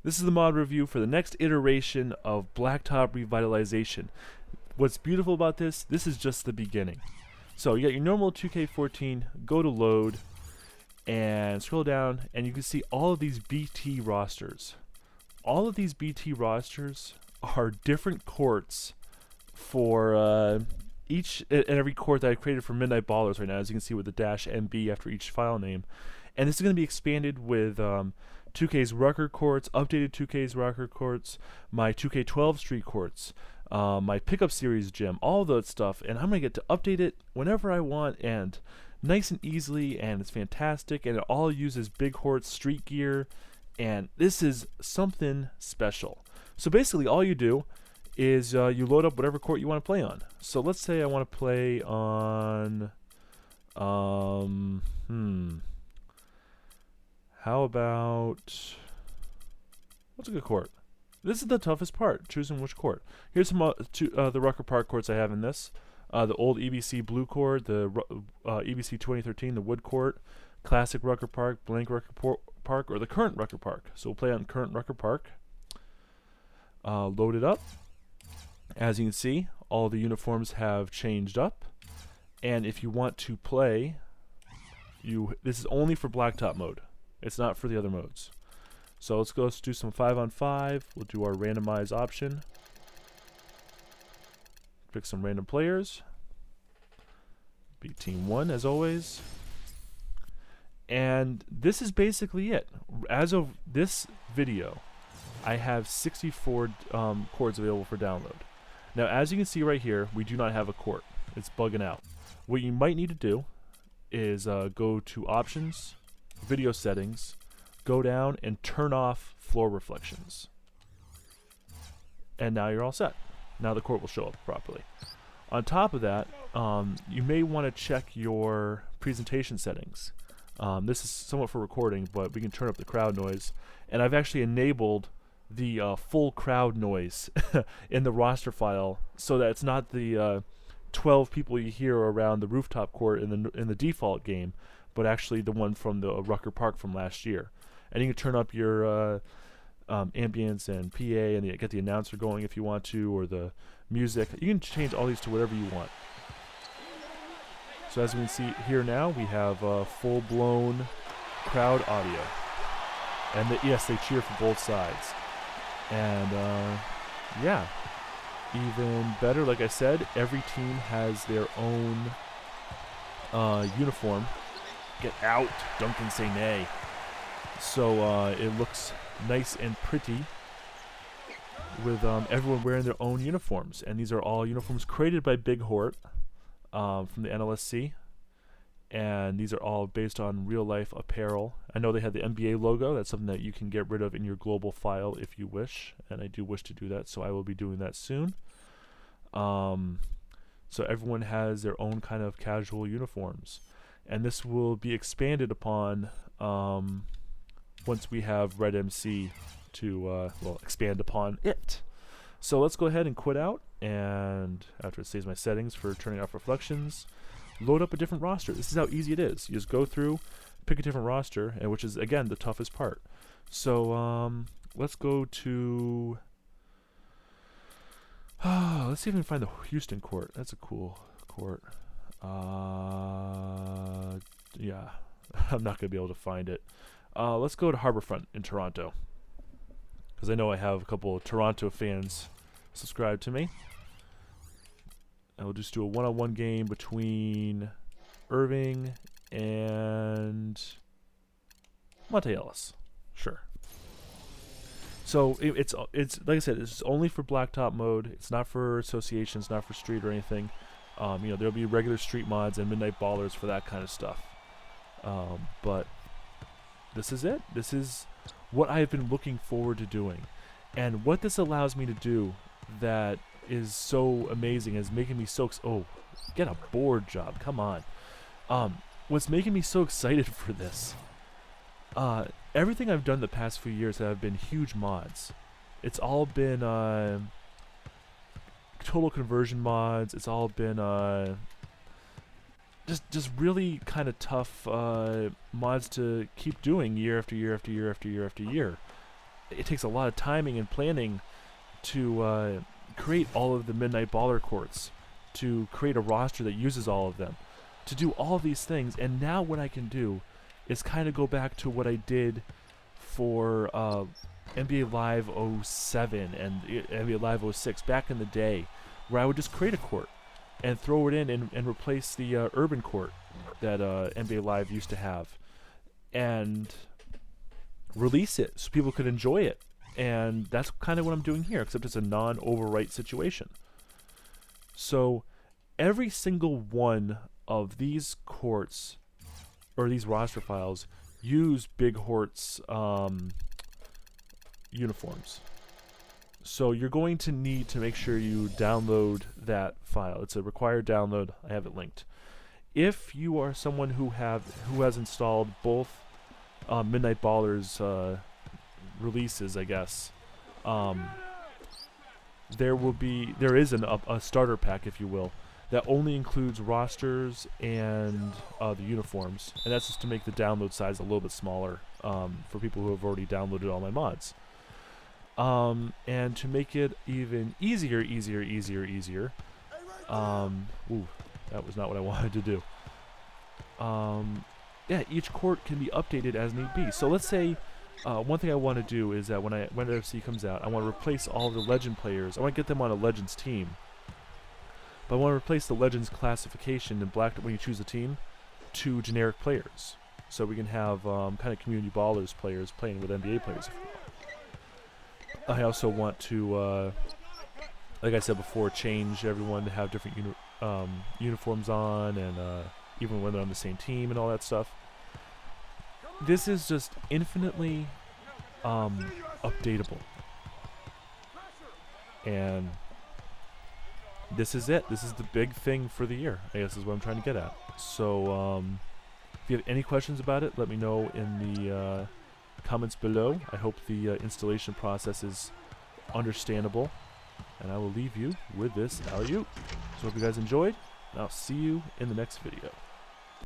This is the mod review for the next iteration of Blacktop Revitalization. What's beautiful about this is just the beginning. So you got your normal 2K14, go to load, and scroll down, and you can see all of these BT rosters. All of these BT rosters are different courts for each and every court that I created for Midnight Ballers right now, as you can see with the -MB after each file name. And this is going to be expanded with 2K's Rucker courts, updated 2K's Rucker courts, my 2K12 street courts, my pickup series gym, all that stuff, and I'm going to get to update it whenever I want, and nice and easily, and it's fantastic, and it all uses Big Hort's street gear, and this is something special. So basically all you do is you load up whatever court you want to play on. So let's say I want to play on how about, what's a good court? This is the toughest part, choosing which court. Here's some the Rucker Park courts I have in this. The old EBC Blue Court, the EBC 2013, the Wood Court, Classic Rucker Park, Blank Rucker Park, or the current Rucker Park. So we'll play on current Rucker Park. Load it up. As you can see, all the uniforms have changed up. And if you want to play, this is only for Blacktop mode. It's not for the other modes. So let's do some 5-on-5. We'll do our randomize option. Pick some random players. Be team 1 as always. And this is basically it. As of this video, I have 64 courts available for download. Now, as you can see right here, we do not have a court. It's bugging out. What you might need to do is go to options, video settings, go down and turn off floor reflections. And now you're all set. Now the court will show up properly. On top of that, you may want to check your presentation settings. This is somewhat for recording, but we can turn up the crowd noise. And I've actually enabled the full crowd noise in the roster file, so that it's not the 12 people you hear around the rooftop court in the default game, but actually the one from the Rucker Park from last year. And you can turn up your ambience and PA, and get the announcer going if you want to, or the music. You can change all these to whatever you want. So as we can see here now, we have full-blown crowd audio. And yes, they cheer for both sides. And yeah, even better, like I said, every team has their own uniform. Get out, Duncan say nay. So it looks nice and pretty with everyone wearing their own uniforms. And these are all uniforms created by Big Hort from the NLSC. And these are all based on real-life apparel. I know they had the NBA logo. That's something that you can get rid of in your global file if you wish. And I do wish to do that, so I will be doing that soon. So everyone has their own kind of casual uniforms. And this will be expanded upon once we have Red MC to expand upon it. So let's go ahead and quit out, and after it saves my settings for turning off reflections, load up a different roster. This is how easy it is. You just go through, pick a different roster, and which is again the toughest part. So let's go to let's see if we can find the Houston court. That's a cool court. Yeah, I'm not gonna be able to find it. Let's go to Harborfront in Toronto, because I know I have a couple of Toronto fans subscribed to me. And we'll just do a one-on-one game between Irving and Monte Ellis. Sure. So it's like I said, it's only for Blacktop mode. It's not for associations, not for street or anything. There'll be regular street mods and Midnight Ballers for that kind of stuff. But this is it. This is what I've been looking forward to doing. And what this allows me to do that is so amazing, is making me so get a board job, come on. What's making me so excited for this, everything I've done the past few years have been huge mods. It's all been total conversion mods. It's all been just really kind of tough mods to keep doing year after year after year after year after year. it takes a lot of timing and planning to create all of the Midnight Baller courts, to create a roster that uses all of them, to do all of these things. And now what I can do is kind of go back to what I did for NBA Live 07 and NBA Live 06 back in the day, where I would just create a court and throw it in and replace the urban court that NBA Live used to have, and release it so people could enjoy it. And that's kind of what I'm doing here, except it's a non-overwrite situation. So every single one of these courts, or these roster files, use Big Hort's uniforms. So you're going to need to make sure you download that file. It's a required download. I have it linked. If you are someone who has installed both Midnight Ballers releases, I guess, there is a starter pack, if you will, that only includes rosters and the uniforms, and that's just to make the download size a little bit smaller for people who have already downloaded all my mods. And to make it even easier, ooh, that was not what I wanted to do. Yeah, each court can be updated as need be. So let's say one thing I want to do is that when FC comes out, I want to replace all of the Legend players. I want to get them on a Legends team. But I want to replace the Legends classification in Blacktop when you choose a team to generic players. So we can have kind of community ballers players playing with NBA players. I also want to, like I said before, change everyone to have different uniforms on, and even when they're on the same team and all that stuff. This is just infinitely updatable. And this is it. This is the big thing for the year, I guess is what I'm trying to get at. So if you have any questions about it, let me know in the comments below. I hope the installation process is understandable, and I will leave you with this alley-oop. So hope you guys enjoyed, and I'll see you in the next video.